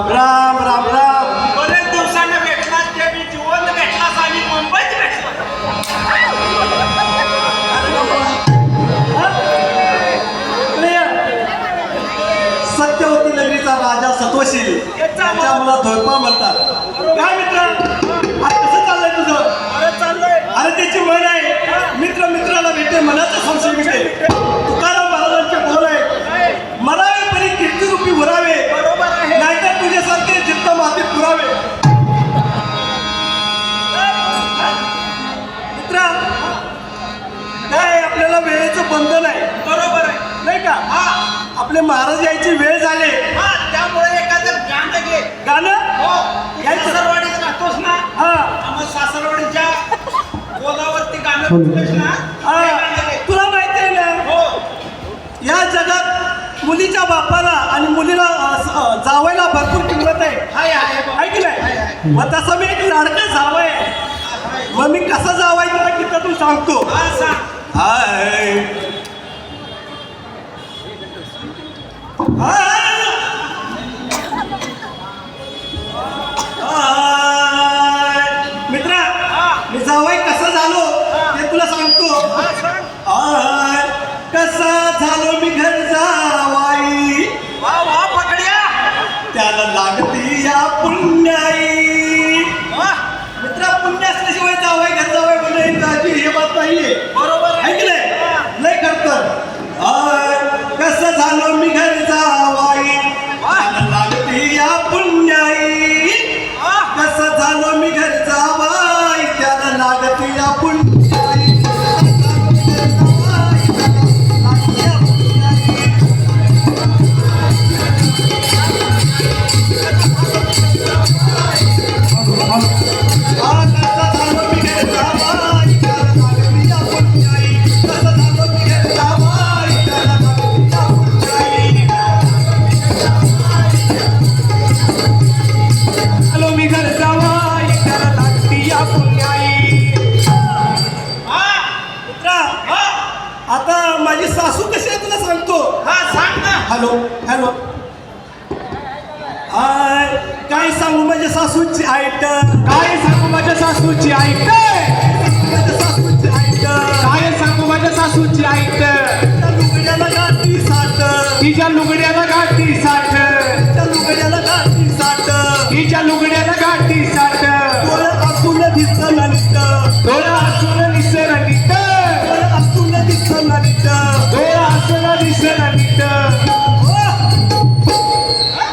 राम राम राम राम. बरेच दिवसांना भेटला ते मी जिवंत भेटलास आणि मुंबईत भेटला. सत्यवती नगरीचा राजा सत्वशील त्याच्या मला धोरपा म्हणतात. काय मित्र आज कसं चाललंय तुझं? बरं चाललंय. अरे त्याची म्हण आहे मित्र मित्राला भेटे मनाचा संशय मिटे. तुकाराम महाराजांचे बोल आहे मरावे परी कीर्तिरूपी उरावे बरोबर आहे. नाहीतर तुझ्यासारखे चित्त मातीत पुरावे. मित्रा काय आपल्याला वेळेचं बंधन आहे बरोबर आहे. नाही का? हा आपले महाराज यायची वेळ झाले. हा त्यामुळे एखादं गाणं घे. गाणं हो यायचं. सासरवाडीत राहतोस ना. हा मग सासरवाडीच्या गोदावरती गाणं बोलतोस ना. हा. ते गाणं घे. तुला माहिती आहे ना हो या जगात मुलीच्या बापाला आणि मुलीला जावायला भरपूर किंमत आहे. हाय हाय बघ. ऐकलंय हाय, हाय. मग तसं मी एक लाडका जावाय मग मी कसं जावाय तुला किती तू सांगतो. हा सांग. हाय मित्रा मी जावाय कसं झालो ते तुला सांगतो. हा सांग. आय कसा झालो मी घर जावाई वा वा पकड्या. त्याला लागती या पुण्याई. वा मित्रा पुण्य असल्याशिवाय जावाय घर जावाय म्हणून काळजी हे बात नाहीये. बरोबर आहे. ऐकलंय लय करतं. आय कसं झालो मी घर जावाई त्याला लागती या पुण्याई. वा कसं झालो मी घर जावाई त्याला लागती या पुण्याई. आता माझी सासू कशी आहे तुला सांगतो. हा सांग ना. हॅलो हॅलो आय काय सांगू माझ्या सासूची आयट. काय सांगू माझ्या सासूची ऐक. माझ्या सासूची आयट. काय सांगू माझ्या सासूची ऐक. त्या लुगड्याला गाठी साठ. तिच्या लुगड्याला गाठी साठ. त्या लुगड्याला गाठी साठ. तिच्या लुगड्याला गाठी साठ. डोळं असून दिसत नीट. डोळा असून दिसर नीट. डोळं असून दिसत नीट. डोळा असून दिसर नीट.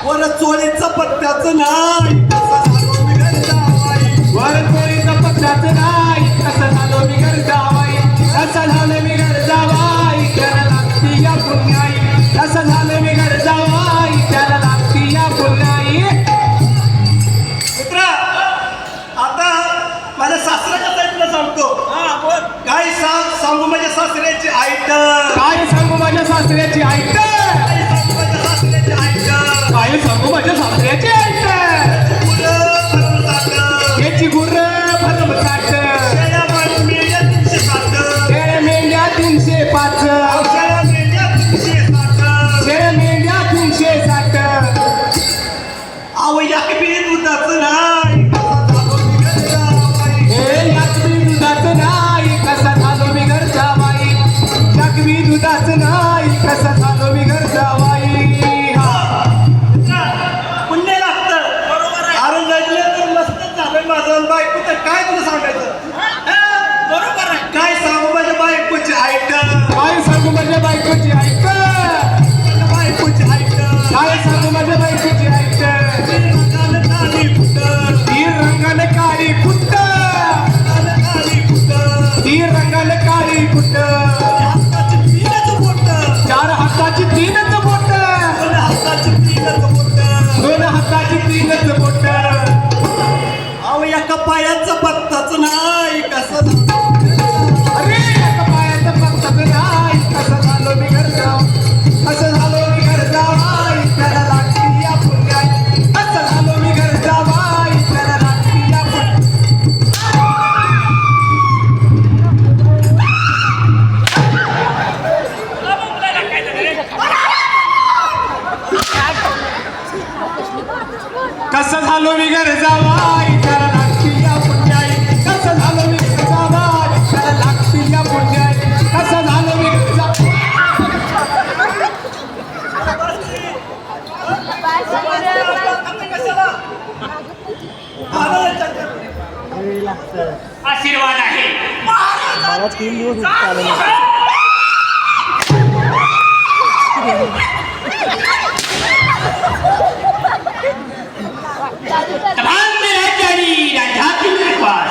वर चोळीचं पत्त्याचं नाही कसं झालो मी घर जावाई. वर चोरीचं पत्राचं नाही कसं झालो मी घर जावाई. कसं झालं मी घर जावाई त्याला लागती या पुण्याई. कसं झालं मी घर जावाई त्याला लागती या पुण्याई. मित्रा आता माझ्या सासरा कसं आहे तुला सांगतो. हा बोल. काय सांगू माझ्या सासऱ्याची आयट. काय सांगू माझ्या सासऱ्याची ऐक. काय सांगू माझ्या सासऱ्याची आयट. काय सांगू माझ्या सासऱ्याची ऐक. मुलं भरमसाठ. याची गुर्र भरमसाठ. शेळ्या मेंढ्या 360. शेळ्या मेंढ्या 305. शेळ्या मेंढ्या 360. शेळ्या मेंढ्या 360. अहो एक बी दुधाचं नाही कसं झालो मी घर जावाई. हे याकबी दुधाचं नाही कसा झालो मी घर जावाई. याकबी दुधाचं नाही कसा झालो मी घर जावाई. मित्रा, पुण्य लागतं. बरोबर आहे. अरे लढलं तर मस्तच झालं माझं आणि बायको तर काय तुला सांगायचं. बरोबर आहे. काय सांगू माझ्या बायकोची आयट. काय सांगू माझ्या बायकोची ऐक. माझ्या बायकोची आयट. काय सांगू माझ्या बायकोची ऐक. रंगानं काळी फुटं. ती रंगाने काळी फुट. रंगानं काळी फुटं. ती रंगाने काळी फुट. हाताची तीनच बोटं. चार हाताची तीनच बोट. दोन हाताची तीनच बोटं. दोन हाताची तीनच बोट. अहो एका पायाचं पत्ताच नाही कसं झालं. अरे एका पायाचं पत्ताच नाही कसं झालो मी घर जाव. असं झालो मी घर जावाई त्याला लागती या पुण्याई. असं झालो मी घर जावाई त्याला लागती या पुण्याई. काय कसं झालो मी घर जावाई त्याला लागती या पुण्याई कसं झालो मी घर जावाई त्याला लागती या पुण्याई कसं झालो मी घर जावाई आशीर्वाद आहे तमाम राज्य आणि राज्यातील विश्वास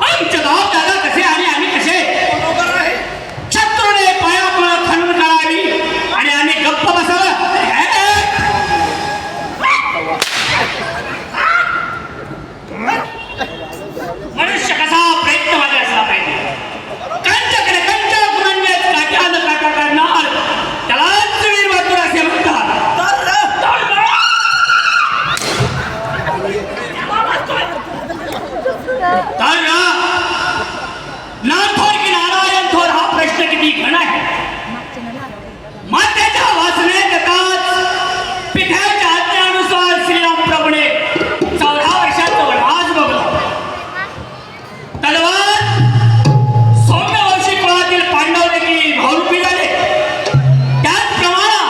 आमच्या गाव दादा कसे आणि आम्ही कसे बरोबर आहे. शत्रूने पायामुळे खणून काढावी आणि आम्ही गप्प बसावं मनुष्य कसा प्रयत्नवादी असला पाहिजे कंचकडे कंच म्हणजेच काट्यानं काटा काढणार त्यालाच वीर बहादूर असे म्हणतात तर नाथोर की नारायण थोर हा प्रश्न किती घन आहे मातेच्या वासनेत येताच पिठ्याच्या आज्ञेनुसार श्रीराम प्रभूने 14 वर्षाचा वनवास भोगला तलवार सौम्यवंशी कुळातील पांडव देखील भावरूपी झाले त्याचप्रमाणे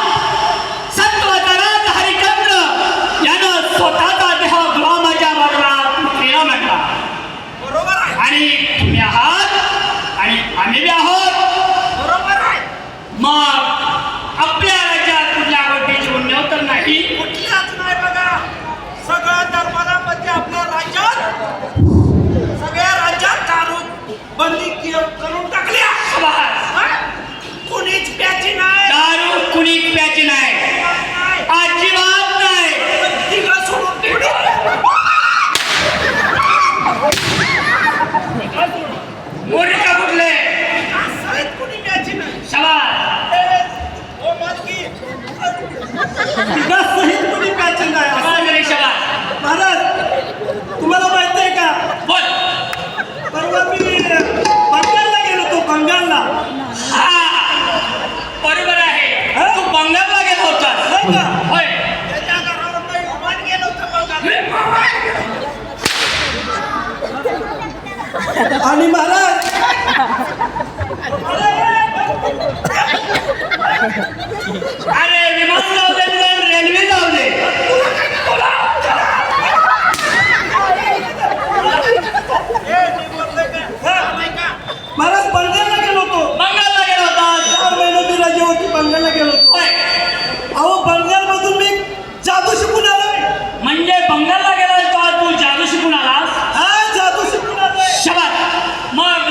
सत्वतराज हरिचंद्र यानं स्वतःचा देह गुलामाच्या बाजारात केला म्हटला बरोबर आहे. आणि तुम्ही आहात आणि आम्ही बी आहोत बरोबर आहे. मग आपल्या राज्यात कुठल्या गोष्टीची उणीव तर नाही कुठल्याच नाही बघा. सगळ्या दरबारामध्ये आपल्या राज्यात सगळ्या राज्यात दारू बंदी करून टाकली आहे. शाबास. हा? कुणीच प्याची नाही. दारू कुणीच प्यायची नाही नाही. अजिबात नाही तिघं सोडून तिकडे. मूर्ख कुठले असं कुणी प्याची नाही. शाबास. ओ मालकी. तिघं सहित कुणी प्याची नाही. शाबास रे शाबास. महाराज तुम्हाला माहिती आहे का बोल परवा मी बंगालला गेलो होतो बंगालला. हा बरोबर आहे तू बंगालला गेला होतास नाही का? होय त्याच्या घरावर मी विमान गेलो होतो बंगालला. आणि महाराज अरे विमान जाऊ दे निदान रेल्वे जाऊ दे महाराज बंगालला गेलो होतो. बंगालला गेला होतास 4 महिन्याची रजा होती. बंगालला गेलो होतो. होय अहो बंगालमधून मी जादू शिकून आलोय. म्हणजे बंगालला गेला होता तू जादू शिकून आलास हा जादू शिकून आलोय. शाबास मग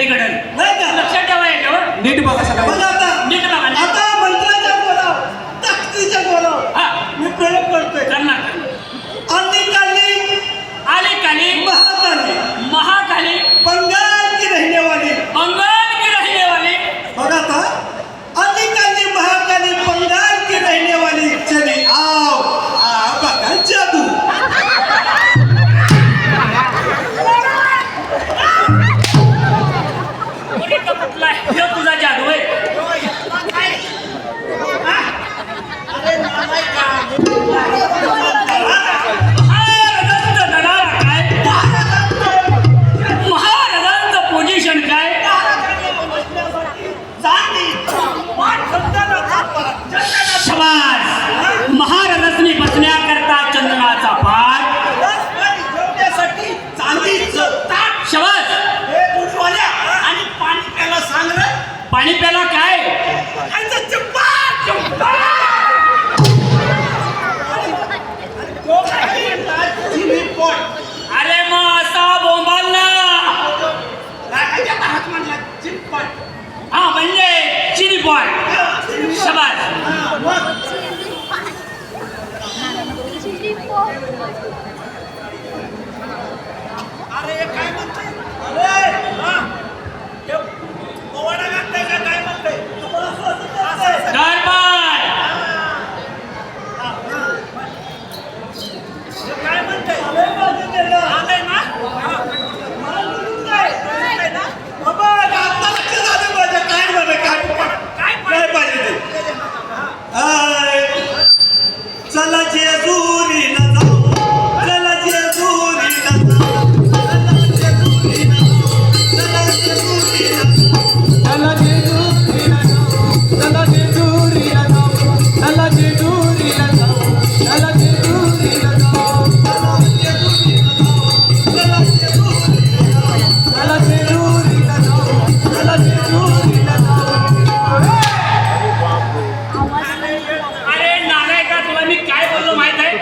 घडल नाही का? लक्षात ठेवा याच्यावर नीट बघा सगळं बघा आता नीट बघा नीट. आता मंत्राच्या बोलाव ताकदीच्या बोलाव हा मी प्रयोग करतोय करणार अलीकाली आली काली महाकाली महाकाली बंगाल की रहने वाली बंगाल की रहने वाली बघा था अलीकाली महाकाली बंगाल की रहने वाली चली आओ बघा जादू कोणी तो कुठला हे तुझा जादू आहे महाराजांचं दरारा काय महाराजांचं पोझिशन काय शबास महाराजांनी बसण्याकरता चंदनाचा पाठ शबास आणि पाणी प्यायला सांग रे पाणी प्याला काय खायचं चिंपा चिंपा अरे मग असा बोंबालला हा म्हणजे चिनी पॉट शबास अरे काय म्हणतोय अरे पोवाडा घातलाय का काय म्हणतोय गडबड काय म्हणतोय आलंय ना मला बोलून काय ना बाबा आता लक्ष झालं माझ्या काय बरं काय पाहिजे ते चला जेजुरीला जाऊ चला जेजुरीला जाऊ चला जेजुरीला चला जेजुरीला जाऊ चला जेजुरीला जाऊ चला जेजुरीला जाऊ चला जेजुरीला जाऊ चला जेजुरीला जाऊ अरे नालाय का तुला मी काय बोललो माहित आहे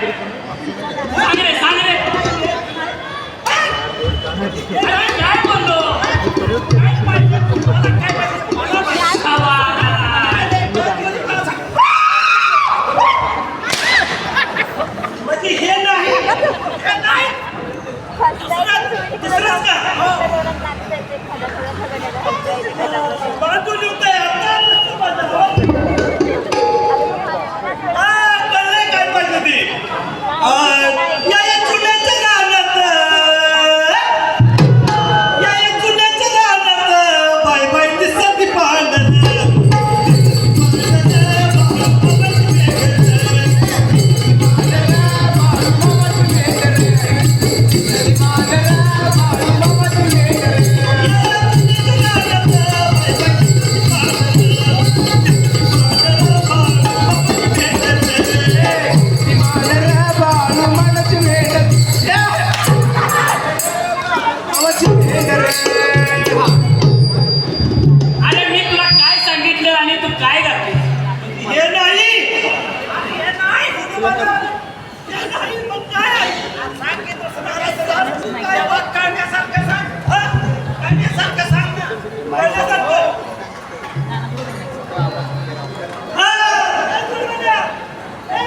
सांग रे अरे काय बोललो काय पाहिजे? मला काय पाहिजे? मला पाहिजे. शाबास. म्हणजे हे नाही दुसरंच का बाजू लिहतोय कळलंय काय पाहिजे ते या एक जुन्याच्या गाण्यात या एक जुन्याच्या गाण्यात बाय बाय दिसत पाहणार अरे मी तुला काय सांगितलं आणि तू काय करते हे नाही हे नाही मग काय काढण्यासारखं सांग काढण्यासारखं सांग ना काढण्यासारखं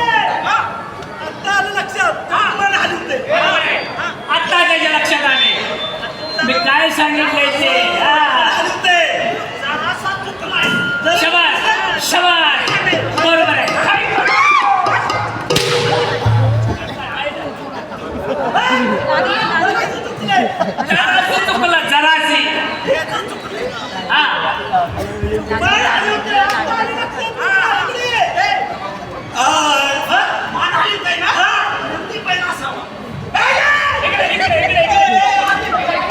आता आलं लक्षात मन हलवते बरोबर आहे. आत्ता त्याच्या लक्षात आले मी काय सांगितलंय ते हलवते जरासा चुकलाय शबास शबास बरोबर आहे जरासी चुकलं जरासी हा इकडे इकडे इकडे इकडे